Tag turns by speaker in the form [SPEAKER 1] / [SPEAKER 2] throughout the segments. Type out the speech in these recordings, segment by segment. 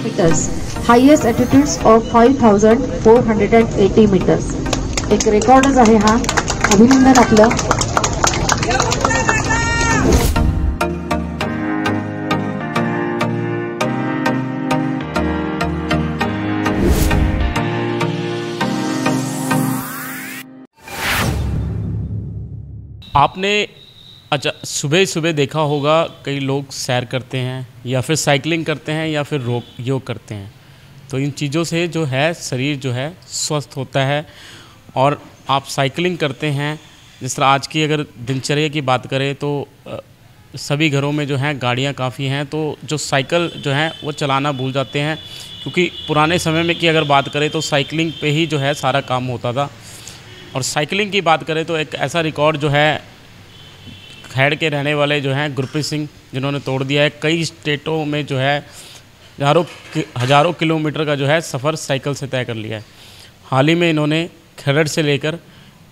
[SPEAKER 1] meters, highest altitudes of 5,480 meters. एक रेकॉर्डच आहे हा. अभिनंदन आपलं.
[SPEAKER 2] आपने अच्छा सुबह सुबह देखा होगा कई लोग सैर करते हैं या फिर साइकिलिंग करते हैं या फिर योग करते हैं, तो इन चीज़ों से जो है शरीर जो है स्वस्थ होता है. और आप साइकिलिंग करते हैं, जिस तरह आज की अगर दिनचर्या की बात करें तो सभी घरों में जो है गाड़ियां काफ़ी हैं, तो जो साइकिल जो है वो चलाना भूल जाते हैं, क्योंकि पुराने समय में की अगर बात करें तो साइकिलिंग पे ही जो है सारा काम होता था. और साइकिलिंग की बात करें तो एक ऐसा रिकॉर्ड जो है खैड़ के रहने वाले जो हैं गुरप्रीत सिंह, जिन्होंने तोड़ दिया है. कई स्टेटों में जो है हज़ारों किलोमीटर का जो है सफ़र साइकिल से तय कर लिया है. हाल ही में इन्होंने खरड़ से लेकर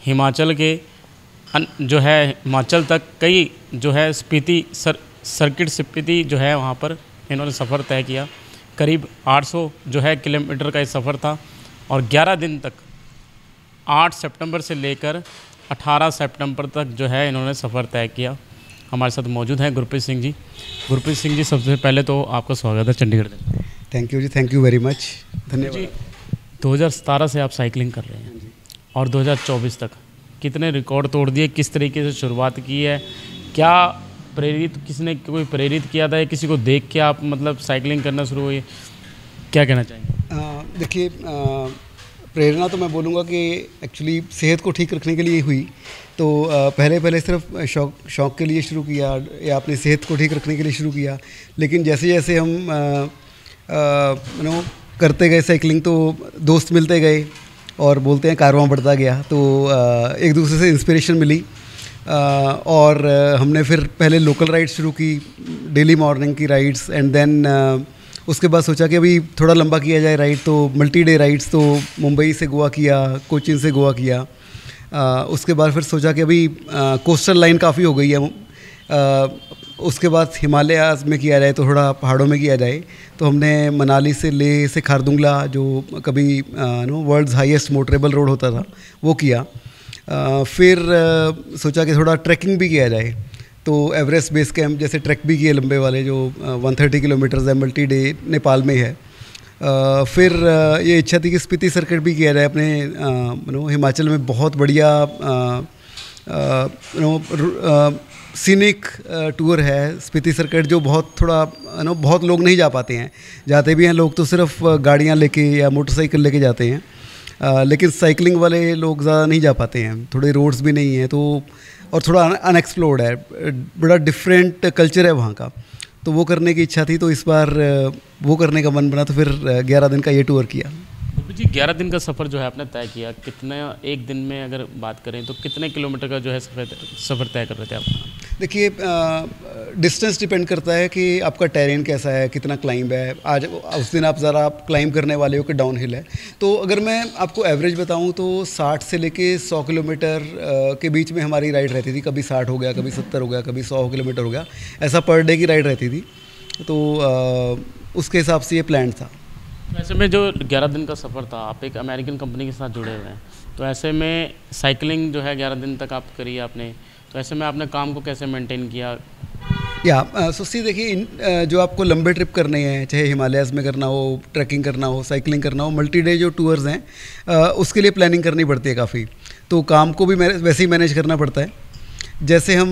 [SPEAKER 2] हिमाचल के जो है हिमाचल तक कई जो है स्पीति सर्किट स्पीति जो है वहाँ पर इन्होंने सफ़र तय किया. करीब 800 जो है किलोमीटर का ये सफ़र था और 11 दिन तक 8 सितंबर से लेकर 18 सितंबर तक जो है इन्होंने सफ़र तय किया. हमारे साथ मौजूद हैं गुरप्रीत सिंह जी. गुरप्रीत सिंह जी, सबसे पहले तो आपका स्वागत है चंडीगढ़ में.
[SPEAKER 3] थैंक यू जी, थैंक यू वेरी मच, धन्यवाद
[SPEAKER 2] जी. 2017 से आप साइकिलिंग कर रहे हैं और 2024 तक कितने रिकॉर्ड तोड़ दिए, किस तरीके से शुरुआत की है, क्या किसने कोई प्रेरित किया था या किसी को देख के आप मतलब साइकिलिंग करना शुरू हुई, क्या कहना चाहेंगे?
[SPEAKER 3] देखिए, प्रेरणा तो मैं बोलूँगा कि एक्चुअली सेहत को ठीक रखने के लिए हुई. तो पहले सिर्फ शौक़ के लिए शुरू किया या अपनी सेहत को ठीक रखने के लिए शुरू किया. लेकिन जैसे जैसे हम करते गए साइकिलिंग, तो दोस्त मिलते गए और बोलते हैं कारवां बढ़ता गया. तो एक दूसरे से इंस्पिरेशन मिली और हमने फिर पहले लोकल राइड्स शुरू की, डेली मॉर्निंग की राइड्स. एंड देन उसके बाद सोचा कि अभी थोड़ा लंबा किया जाए राइड, तो मल्टी डे राइड्स. तो मुंबई से गोवा किया, कोचीन से गोवा किया. उसके बाद फिर सोचा कि अभी कोस्टल लाइन काफ़ी हो गई है. उसके बाद हिमालयाज़ में किया जाए, तो थोड़ा पहाड़ों में किया जाए. तो हमने मनाली से लेह से खारदुंगला, जो कभी वर्ल्ड्स हाईएस्ट मोटरेबल रोड होता था, वो किया. फिर सोचा कि थोड़ा ट्रैकिंग भी किया जाए. तो एवरेस्ट बेस कैंप जैसे ट्रैक भी किए लंबे वाले, जो 130 किलोमीटर्स है, मल्टी डे नेपाल में है. फिर ये इच्छा थी कि स्पीति सर्किट भी किया जाए अपने हिमाचल में. बहुत बढ़िया सीनिक टूर है स्पीति सर्किट, जो बहुत लोग नहीं जा पाते हैं. जाते भी हैं लोग तो सिर्फ गाड़ियाँ लेके या मोटरसाइकिल लेके जाते हैं. लेकिन साइकिलिंग वाले लोग ज़्यादा नहीं जा पाते हैं, थोड़े रोड्स भी नहीं हैं, तो और थोड़ा अनएक्सप्लोर्ड है, बड़ा डिफरेंट कल्चर है वहाँ का. तो वो करने की इच्छा थी, तो इस बार वो करने का मन बना, तो फिर 11 दिन का ये टूर किया.
[SPEAKER 2] जी, 11 दिन का सफ़र जो है आपने तय किया, कितने एक दिन में अगर बात करें तो कितने किलोमीटर का जो है सफ़र तय कर रहे थे आप?
[SPEAKER 3] देखिए, डिस्टेंस डिपेंड करता है कि आपका टेरेन कैसा है, कितना क्लाइंब है. आज उस दिन आप ज़रा क्लाइंब करने वाले हो कि डाउन हिल है. तो अगर मैं आपको एवरेज बताऊं तो 60 से लेके 100 किलोमीटर के बीच में हमारी राइड रहती थी. कभी 60 हो गया, कभी 70 हो गया, कभी 100 किलोमीटर हो गया. ऐसा पर डे की राइड रहती थी. तो उसके हिसाब से ये प्लान था.
[SPEAKER 2] ऐसे में जो 11 दिन का सफ़र था, आप एक अमेरिकन कंपनी के साथ जुड़े हुए हैं, तो ऐसे में साइकिलिंग जो है 11 दिन तक आप करी आपने, तो ऐसे में आपने काम को कैसे मेंटेन किया?
[SPEAKER 3] या सुस्ती, देखिए, जो आपको लंबे ट्रिप करने हैं, चाहे हिमालयाज़ में करना हो, ट्रैकिंग करना हो, साइकिलिंग करना हो, मल्टी डे जो टूर्स हैं, उसके लिए प्लानिंग करनी पड़ती है काफ़ी. तो काम को भी वैसे ही मैनेज करना पड़ता है. जैसे हम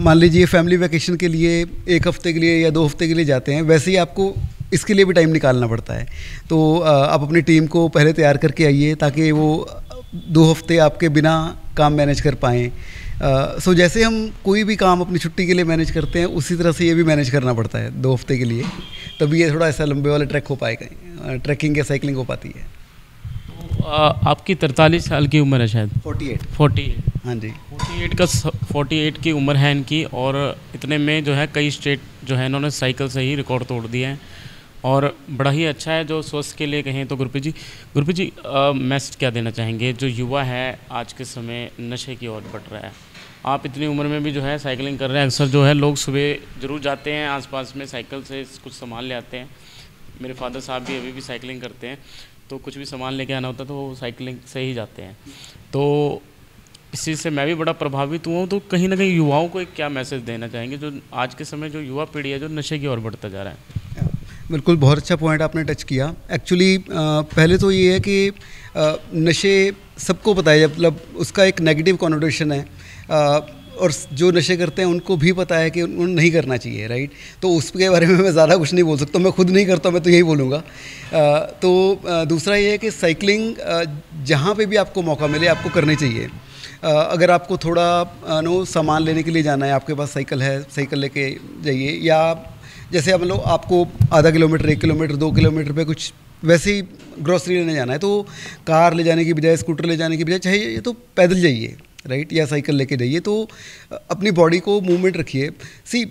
[SPEAKER 3] मान लीजिए फैमिली वैकेशन के लिए 1 हफ़्ते के लिए या 2 हफ़्ते के लिए जाते हैं, वैसे ही आपको इसके लिए भी टाइम निकालना पड़ता है. तो आप अपनी टीम को पहले तैयार करके आइए, ताकि वो 2 हफ़्ते आपके बिना काम मैनेज कर पाएँ. सो जैसे हम कोई भी काम अपनी छुट्टी के लिए मैनेज करते हैं, उसी तरह से ये भी मैनेज करना पड़ता है 2 हफ़्ते के लिए. तभी ये थोड़ा ऐसा लंबे वाले ट्रैक हो पाएगा, ट्रैकिंग या साइकिलिंग हो पाती है.
[SPEAKER 2] आपकी 43 साल की उम्र है शायद?
[SPEAKER 3] 48. हाँ जी,
[SPEAKER 2] 48 की उम्र है इनकी, और इतने में जो है कई स्टेट जो है इन्होंने साइकिल से ही रिकॉर्ड तोड़ दिए हैं. और बड़ा ही अच्छा है जो स्वास्थ्य के लिए कहें तो. गुरप्रीत जी, मैसेज क्या देना चाहेंगे? जो युवा है आज के समय नशे की ओर बढ़ रहा है, आप इतनी उम्र में भी जो है साइकिलिंग कर रहे हैं. अक्सर जो है लोग सुबह ज़रूर जाते हैं आसपास में साइकिल से कुछ सामान ले आते हैं, मेरे फादर साहब भी अभी भी साइकिलिंग करते हैं, तो कुछ भी सामान लेके आना होता है तो वो साइकिलिंग से ही जाते हैं। तो इस चीज़ से मैं भी बड़ा प्रभावित हुआ हूँ। तो कहीं ना कहीं युवाओं को एक क्या मैसेज देना चाहेंगे, जो आज के समय जो युवा पीढ़ी है जो नशे की ओर बढ़ता जा रहा है?
[SPEAKER 3] बिल्कुल, बहुत अच्छा पॉइंट आपने टच किया। एक्चुअली पहले तो ये है कि नशे सबको पता है, मतलब उसका एक नेगेटिव कॉनोटेशन है, और जो नशे करते हैं उनको भी पता है कि उन्हें नहीं करना चाहिए, राइट। तो उसके बारे में मैं ज़्यादा कुछ नहीं बोल सकता, मैं खुद नहीं करता, मैं तो यही बोलूँगा। दूसरा ये है कि साइकिलिंग जहाँ पे भी आपको मौका मिले आपको करनी चाहिए। अगर आपको थोड़ा सामान लेने के लिए जाना है, आपके पास साइकिल है, साइकिल लेके जाइए। या जैसे अब लो आपको आधा किलोमीटर, 1 किलोमीटर, 2 किलोमीटर पे कुछ वैसे ही ग्रॉसरी लेने जाना है, तो कार ले जाने की बजाय, स्कूटर ले जाने की बजाय चाहे ये तो पैदल जाइए, राइट, या साइकिल लेके जाइए। तो अपनी बॉडी को मूवमेंट रखिए। सी,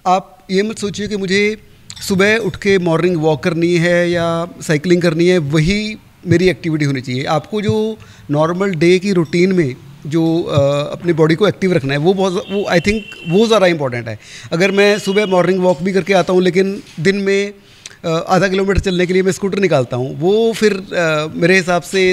[SPEAKER 3] आप ये मत सोचिए कि मुझे सुबह उठ के मॉर्निंग वॉक करनी है या साइकिलिंग करनी है, वही मेरी एक्टिविटी होनी चाहिए। आपको जो नॉर्मल डे की रूटीन में जो अपनी बॉडी को एक्टिव रखना है वो आई थिंक वो ज़्यादा इंपॉर्टेंट है। अगर मैं सुबह मॉर्निंग वॉक भी करके आता हूँ लेकिन दिन में आधा किलोमीटर चलने के लिए मैं स्कूटर निकालता हूँ, वो फिर मेरे हिसाब से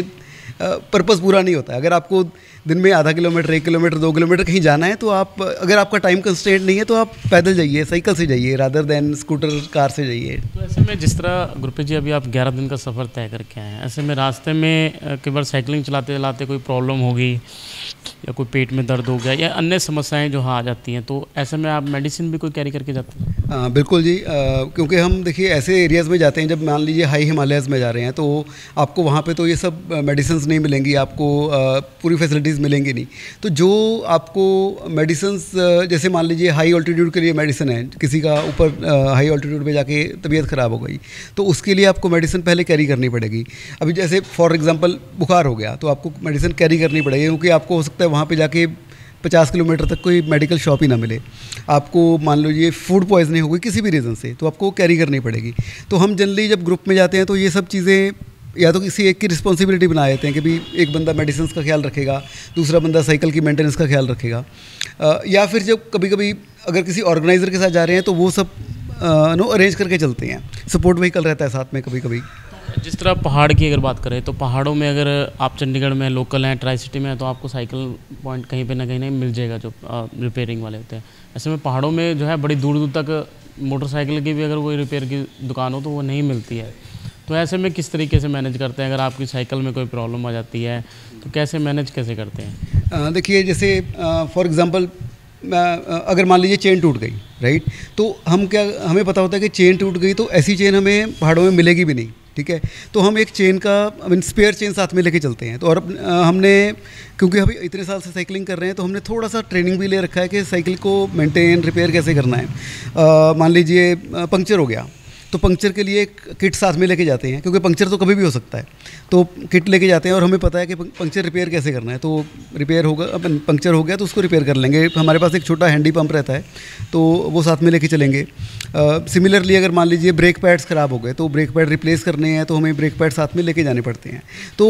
[SPEAKER 3] पर्पस पूरा नहीं होता है। अगर आपको दिन में आधा किलोमीटर, 1 किलोमीटर, 2 किलोमीटर कहीं जाना है, तो आप, अगर आपका टाइम कंस्ट्रेंट नहीं है तो आप पैदल जाइए, साइकिल से जाइए रादर देन स्कूटर, कार से जाइए।
[SPEAKER 2] तो ऐसे में जिस तरह गुरप्रीत जी अभी आप 11 दिन का सफ़र तय करके आए हैं, ऐसे में रास्ते में कई बार साइकिलिंग चलाते चलाते कोई प्रॉब्लम होगी या कोई पेट में दर्द हो गया या अन्य समस्याएं जो आ जाती हैं, तो ऐसे में आप मेडिसिन भी कोई कैरी करके जाते हैं?
[SPEAKER 3] हाँ बिल्कुल जी, क्योंकि हम देखिए ऐसे एरियाज़ में जाते हैं, जब मान लीजिए हाई हिमालयाज़ में जा रहे हैं, तो आपको वहाँ पे तो ये सब मेडिसिन्स नहीं मिलेंगी, आपको पूरी फैसिलिटीज़ मिलेंगी नहीं। तो जो आपको मेडिसिन्स, जैसे मान लीजिए हाई ऑल्टीट्यूड के लिए मेडिसिन है, किसी का ऊपर हाई ऑल्टीट्यूड पे जाके तबीयत ख़राब हो गई, तो उसके लिए आपको मेडिसिन पहले कैरी करनी पड़ेगी। अभी जैसे फॉर एग्जांपल बुखार हो गया तो आपको मेडिसिन कैरी करनी पड़ेगी, क्योंकि आपको हो सकता है वहाँ पे जाके 50 किलोमीटर तक कोई मेडिकल शॉप ही ना मिले। आपको मान लीजिए फूड पॉइजनिंग हो गई किसी भी रीज़न से, तो आपको कैरी करनी पड़ेगी। तो हम जनरली जब ग्रुप में जाते हैं तो ये सब चीज़ें या तो किसी एक की रिस्पॉन्सिबिलिटी बना देते हैं कि भाई एक बंदा मेडिसिन का ख्याल रखेगा, दूसरा बंदा साइकिल की मेंटेनेंस का ख्याल रखेगा। या फिर जब कभी कभी अगर किसी ऑर्गेनाइज़र के साथ जा रहे हैं तो वो सब अरेंज करके चलते हैं, सपोर्ट व्हीकल रहता है साथ में कभी कभी।
[SPEAKER 2] जिस तरह पहाड़ की अगर बात करें तो पहाड़ों में अगर आप चंडीगढ़ में लोकल हैं, ट्राई सिटी में है, तो आपको साइकिल पॉइंट कहीं पे ना कहीं नहीं मिल जाएगा जो रिपेयरिंग वाले होते हैं। ऐसे में पहाड़ों में जो है बड़ी दूर दूर तक मोटरसाइकिल की भी अगर कोई रिपेयर की दुकान हो तो वो नहीं मिलती है। तो ऐसे में किस तरीके से मैनेज करते हैं? अगर आपकी साइकिल में कोई प्रॉब्लम आ जाती है तो कैसे मैनेज कैसे करते हैं?
[SPEAKER 3] देखिए जैसे फॉर एग्ज़ाम्पल अगर मान लीजिए चेन टूट गई, राइट, तो हमें पता होता है कि चेन टूट गई तो ऐसी चेन हमें पहाड़ों में मिलेगी भी नहीं, ठीक है। तो हम एक चेन का स्पेयर चेन साथ में लेके चलते हैं। तो और हमने, क्योंकि अभी इतने साल से साइकिलिंग कर रहे हैं, तो हमने थोड़ा सा ट्रेनिंग भी ले रखा है कि साइकिल को मेंटेन, रिपेयर कैसे करना है। मान लीजिए पंक्चर हो गया तो पंक्चर के लिए एक किट साथ में लेके जाते हैं, क्योंकि पंक्चर तो कभी भी हो सकता है, तो किट लेके जाते हैं और हमें पता है कि पंक्चर रिपेयर कैसे करना है। तो रिपेयर होगा, पंक्चर हो गया तो उसको रिपेयर कर लेंगे। हमारे पास एक छोटा हैंडी पंप रहता है तो वो साथ में लेके चलेंगे। सिमिलरली अगर मान लीजिए ब्रेक पैड्स ख़राब हो गए तो ब्रेक पैड रिप्लेस करने हैं तो हमें ब्रेक पैड साथ में लेके जाने पड़ते हैं। तो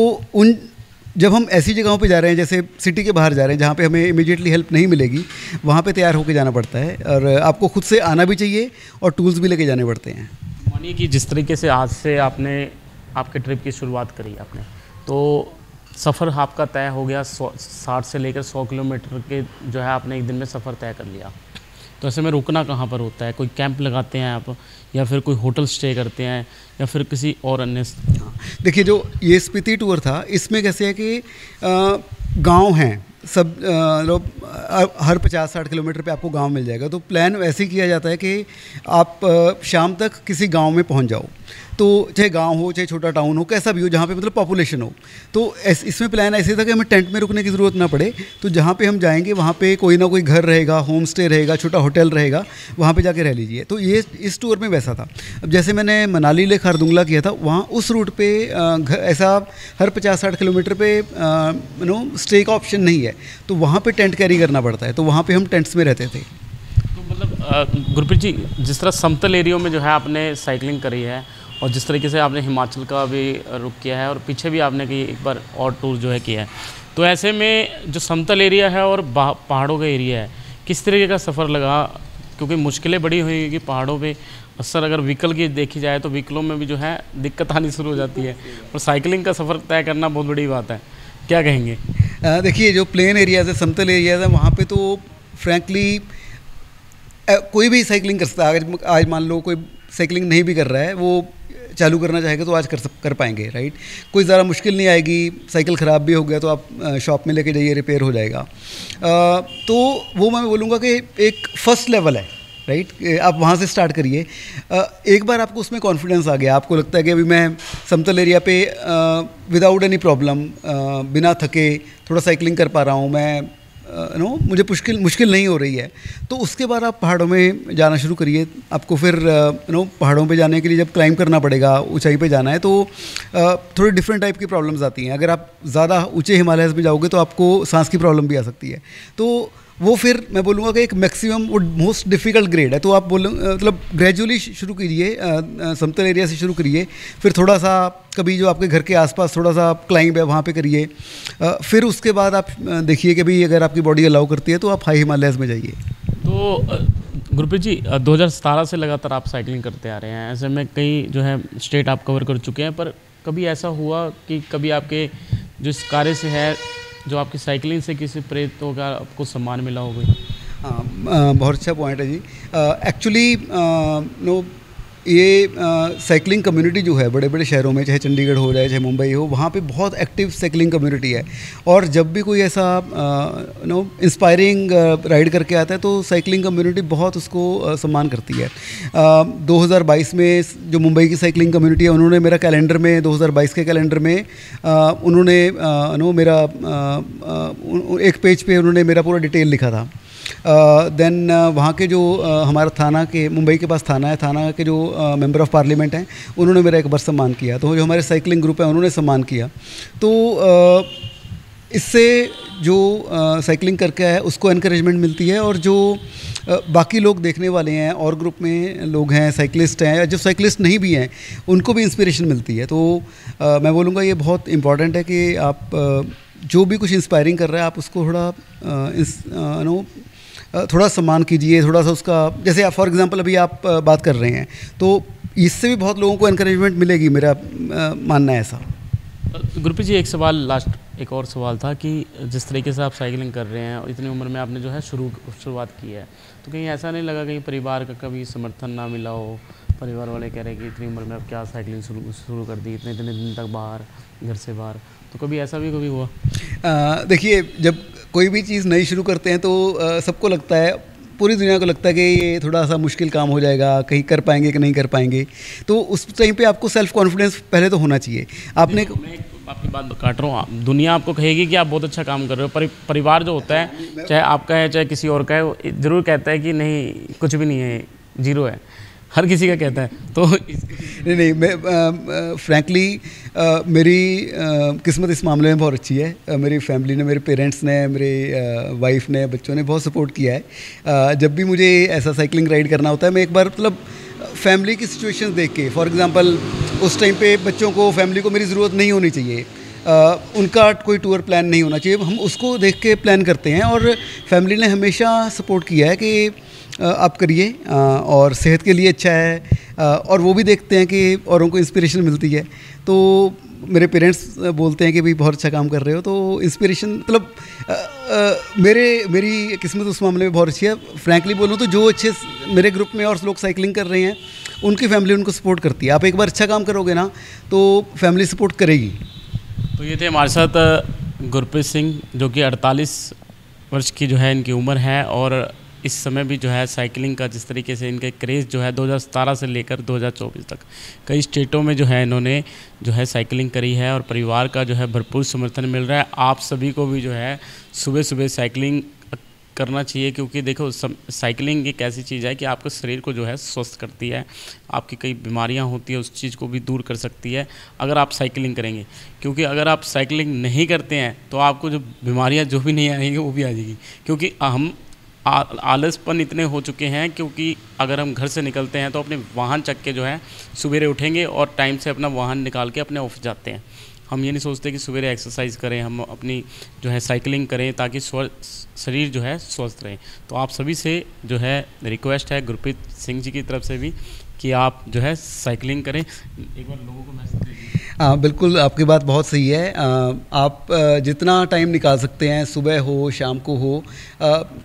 [SPEAKER 3] जब हम ऐसी जगहों पे जा रहे हैं, जैसे सिटी के बाहर जा रहे हैं जहाँ पे हमें इमीडिएटली हेल्प नहीं मिलेगी, वहाँ पे तैयार होकर जाना पड़ता है। और आपको खुद से आना भी चाहिए और टूल्स भी लेके जाने पड़ते हैं।
[SPEAKER 2] मानिए कि जिस तरीके से आज से आपने आपके ट्रिप की शुरुआत करी आपने, तो सफ़र आपका तय हो गया 60 से लेकर 100 किलोमीटर के जो है आपने एक दिन में सफ़र तय कर लिया। तो ऐसे में रुकना कहाँ पर होता है? कोई कैंप लगाते हैं आप, या फिर कोई होटल स्टे करते हैं, या फिर किसी और अन्य?
[SPEAKER 3] देखिए जो ये स्पीति टूर था, इसमें कैसे है कि गांव हैं सब, लोग हर 50-60 किलोमीटर पे आपको गांव मिल जाएगा। तो प्लान वैसे ही किया जाता है कि आप शाम तक किसी गांव में पहुंच जाओ, तो चाहे गांव हो चाहे छोटा टाउन हो, कैसा भी हो जहाँ पे मतलब पॉपुलेशन हो। तो इसमें प्लान ऐसे था कि हमें टेंट में रुकने की ज़रूरत ना पड़े, तो जहाँ पे हम जाएंगे वहाँ पे कोई ना कोई घर रहेगा, होम स्टे रहेगा, छोटा होटल रहेगा, वहाँ पे जाके रह लीजिए। तो ये इस टूर में वैसा था। अब जैसे मैंने मनाली ले खारदुंगला किया था, वहाँ उस रूट पे ऐसा हर 50-60 किलोमीटर पे स्टे का ऑप्शन नहीं है, तो वहाँ पर टेंट कैरी करना पड़ता है। तो वहाँ पर हम टेंट्स में रहते थे।
[SPEAKER 2] तो मतलब गुरप्रीत जी, जिस तरह समतल एरियो में जो है आपने साइकिलिंग करी है और जिस तरीके से आपने हिमाचल का भी रुख किया है और पीछे भी आपने कई एक बार और टूर जो है किया है, तो ऐसे में जो समतल एरिया है और पहाड़ों का एरिया है, किस तरीके का सफ़र लगा? क्योंकि मुश्किलें बड़ी हुई कि पहाड़ों पे सर अगर व्हीकल की देखी जाए तो व्हीकलों में भी जो है दिक्कत आनी शुरू हो जाती है, और साइकिलिंग का सफ़र तय करना बहुत बड़ी बात है, क्या कहेंगे?
[SPEAKER 3] देखिए, जो प्लेन एरियाज़ है, समतल एरियाज़ है, वहाँ पे तो फ्रैंकली कोई भी साइकिलिंग कर सकता है। आज मान लो कोई साइकिलिंग नहीं भी कर रहा है, वो चालू करना चाहेगा तो आज कर पाएंगे, राइट। कोई ज़्यादा मुश्किल नहीं आएगी। साइकिल ख़राब भी हो गया तो आप शॉप में लेके जाइए, रिपेयर हो जाएगा। तो वो मैं बोलूँगा कि एक फर्स्ट लेवल है, राइट। आप वहाँ से स्टार्ट करिए। एक बार आपको उसमें कॉन्फिडेंस आ गया, आपको लगता है कि अभी मैं समतल एरिया पे विदाउट एनी प्रॉब्लम, बिना थके थोड़ा साइकिलिंग कर पा रहा हूँ मैं, मुझे मुश्किल नहीं हो रही है, तो उसके बाद आप पहाड़ों में जाना शुरू करिए। आपको फिर पहाड़ों पे जाने के लिए जब क्लाइंब करना पड़ेगा, ऊंचाई पे जाना है, तो थोड़ी डिफरेंट टाइप की प्रॉब्लम्स आती हैं। अगर आप ज़्यादा ऊंचे हिमालयस में जाओगे तो आपको सांस की प्रॉब्लम भी आ सकती है। तो वो फिर मैं बोलूँगा कि एक मैक्सिमम वो मोस्ट डिफ़िकल्ट ग्रेड है। तो आप मतलब ग्रेजुअली शुरू कीजिए, समतल एरिया से शुरू करिए, फिर थोड़ा सा कभी जो आपके घर के आसपास थोड़ा सा क्लाइंब है वहाँ पे करिए, फिर उसके बाद आप देखिए कि भाई अगर आपकी बॉडी अलाउ करती है तो आप हाई हिमालयस में जाइए।
[SPEAKER 2] तो गुरप्रीत जी, 2017 से लगातार आप साइकिलिंग करते आ रहे हैं, ऐसे में कई जो है स्टेट आप कवर कर चुके हैं, पर कभी ऐसा हुआ कि कभी आपके जो इस कार्य से है, जो आपकी साइकिलिंग से किसी प्रेरित होगा, आपको सम्मान मिला होगा?
[SPEAKER 3] हाँ, बहुत अच्छा पॉइंट है जी। एक्चुअली ये साइकिलिंग कम्युनिटी जो है बड़े बड़े शहरों में, चाहे चंडीगढ़ हो जाए, चाहे मुंबई हो, वहाँ पे बहुत एक्टिव साइकिलिंग कम्युनिटी है। और जब भी कोई ऐसा इंस्पायरिंग राइड करके आता है तो साइकिलिंग कम्युनिटी बहुत उसको सम्मान करती है। 2022 में जो मुंबई की साइकिलिंग कम्युनिटी है, उन्होंने मेरा कैलेंडर में, 2022 के कैलेंडर में उन्होंने मेरा एक पेज पे उन्होंने मेरा पूरा डिटेल लिखा था। देन वहाँ के जो हमारा थाना के, मुंबई के पास थाना है, थाना के जो मेंबर ऑफ पार्लियामेंट हैं, उन्होंने मेरा एक बार सम्मान किया। तो जो हमारे साइकिलिंग ग्रुप है उन्होंने सम्मान किया। तो इससे जो साइकिलिंग करके है उसको एनकरेजमेंट मिलती है, और जो बाकी लोग देखने वाले हैं और ग्रुप में लोग हैं, साइकिलिस्ट हैं, जो साइकिलिस्ट नहीं भी हैं, उनको भी इंस्पिरेशन मिलती है। तो मैं बोलूँगा ये बहुत इम्पॉर्टेंट है कि आप जो भी कुछ इंस्पायरिंग कर रहा है आप उसको थोड़ा थोड़ा सम्मान कीजिए, थोड़ा सा उसका, जैसे आप फॉर एग्जांपल अभी आप बात कर रहे हैं तो इससे भी बहुत लोगों को एनकरेजमेंट मिलेगी, मेरा मानना है ऐसा।
[SPEAKER 2] गुरप्रीत जी, एक एक और सवाल था कि जिस तरीके से आप साइकिलिंग कर रहे हैं और इतनी उम्र में आपने जो है शुरुआत की है, तो कहीं ऐसा नहीं लगा कहीं परिवार का कभी समर्थन ना मिला हो? परिवार वाले कह रहे हैं कि इतनी उम्र में अब क्या साइकिलिंग शुरू कर दी, इतने दिन तक बाहर, घर से बाहर, तो कभी ऐसा भी कभी हुआ?
[SPEAKER 3] देखिए, जब कोई भी चीज़ नई शुरू करते हैं तो सबको लगता है, पूरी दुनिया को लगता है कि ये थोड़ा सा मुश्किल काम हो जाएगा, कहीं कर पाएंगे कि नहीं कर पाएंगे। तो उस टाइम पे आपको सेल्फ कॉन्फिडेंस पहले तो होना चाहिए। मैं
[SPEAKER 2] आपकी बात काट रहा हूँ, दुनिया आपको कहेगी कि आप बहुत अच्छा काम कर रहे हो, परिवार जो होता है, चाहे आपका है चाहे किसी और का है, वो ज़रूर कहता है कि नहीं कुछ भी नहीं है, जीरो है, हर किसी का कहता है। तो
[SPEAKER 3] नहीं, मैं फ्रैंकली मेरी किस्मत इस मामले में बहुत अच्छी है। मेरी फैमिली ने, मेरे पेरेंट्स ने, मेरे वाइफ ने, बच्चों ने बहुत सपोर्ट किया है। जब भी मुझे ऐसा साइकिलिंग राइड करना होता है, मैं एक बार मतलब फैमिली की सिचुएशंस देख के, फॉर एग्जांपल उस टाइम पे बच्चों को, फैमिली को मेरी ज़रूरत नहीं होनी चाहिए, उनका कोई टूर प्लान नहीं होना चाहिए, हम उसको देख के प्लान करते हैं। और फैमिली ने हमेशा सपोर्ट किया है कि आप करिए और सेहत के लिए अच्छा है, और वो भी देखते हैं कि औरों को इंस्पिरेशन मिलती है। तो मेरे पेरेंट्स बोलते हैं कि भाई बहुत अच्छा काम कर रहे हो, तो इंस्पिरेशन मतलब मेरी किस्मत उस मामले में बहुत अच्छी है। फ्रैंकली बोलूँ तो जो अच्छे मेरे ग्रुप में और लोग साइकिलिंग कर रहे हैं, उनकी फैमिली उनको सपोर्ट करती है। आप एक बार अच्छा काम करोगे ना तो फैमिली सपोर्ट करेगी।
[SPEAKER 2] तो ये थे हमारे साथ गुरप्रीत सिंह, जो कि 48 वर्ष की जो है इनकी उम्र है, और इस समय भी जो है साइकिलिंग का जिस तरीके से इनके क्रेज़ जो है 2017 से लेकर 2024 तक कई स्टेटों में जो है इन्होंने जो है साइकिलिंग करी है, और परिवार का जो है भरपूर समर्थन मिल रहा है। आप सभी को भी जो है सुबह सुबह साइकिलिंग करना चाहिए, क्योंकि देखो साइकिलिंग एक ऐसी चीज़ है कि आपके शरीर को जो है स्वस्थ करती है, आपकी कई बीमारियां होती है उस चीज़ को भी दूर कर सकती है अगर आप साइकिलिंग करेंगे। क्योंकि अगर आप साइकिलिंग नहीं करते हैं तो आपको जो बीमारियां जो भी नहीं आएंगी वो भी आ जाएगी, क्योंकि हम आलसपन इतने हो चुके हैं, क्योंकि अगर हम घर से निकलते हैं तो अपने वाहन चक के जो है सवेरे उठेंगे और टाइम से अपना वाहन निकाल के अपने ऑफिस जाते हैं। हम ये नहीं सोचते कि सवेरे एक्सरसाइज करें, हम अपनी जो है साइकिलिंग करें ताकि शरीर जो है स्वस्थ रहे। तो आप सभी से जो है रिक्वेस्ट है गुरप्रीत सिंह जी की तरफ से भी कि आप जो है साइकिलिंग करें। एक बार लोगों को मैसेज दीजिए।
[SPEAKER 3] हाँ बिल्कुल, आपकी बात बहुत सही है। आप जितना टाइम निकाल सकते हैं, सुबह हो शाम को हो,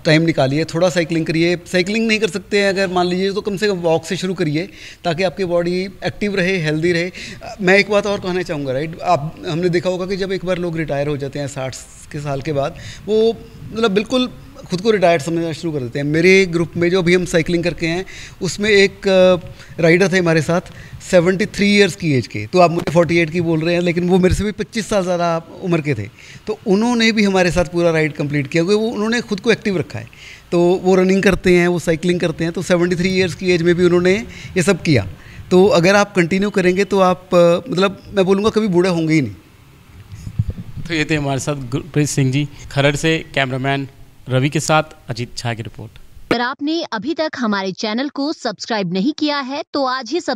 [SPEAKER 3] टाइम निकालिए, थोड़ा साइकिलिंग करिए। साइकिलिंग नहीं कर सकते हैं अगर मान लीजिए, तो कम से कम वॉक से शुरू करिए ताकि आपकी बॉडी एक्टिव रहे, हेल्दी रहे। मैं एक बात और कहना चाहूँगा, राइट, आप हमने देखा होगा कि जब एक बार लोग रिटायर हो जाते हैं 60 के साल के बाद, वो मतलब बिल्कुल खुद को रिटायर्ड समझना शुरू कर देते हैं। मेरे ग्रुप में जो अभी हम साइकिलिंग करके हैं, उसमें एक राइडर थे हमारे साथ 73 इयर्स की एज के। तो आप मुझे 48 की बोल रहे हैं, लेकिन वो मेरे से भी 25 साल ज़्यादा उम्र के थे। तो उन्होंने भी हमारे साथ पूरा राइड कंप्लीट किया, क्योंकि वो उन्होंने खुद को एक्टिव रखा है। तो वो रनिंग करते हैं, वो साइकिलिंग करते हैं, तो 73 इयर्स की एज में भी उन्होंने ये सब किया। तो अगर आप कंटिन्यू करेंगे तो आप मतलब मैं बोलूँगा कभी बूढ़े होंगे ही नहीं।
[SPEAKER 2] तो ये थे हमारे साथ गुरप्रीत सिंह जी खरड़ से। कैमरामैन रवि के साथ अजीत झा की रिपोर्ट।
[SPEAKER 4] अगर आपने अभी तक हमारे चैनल को सब्सक्राइब नहीं किया है तो आज ही सब्सक्राइब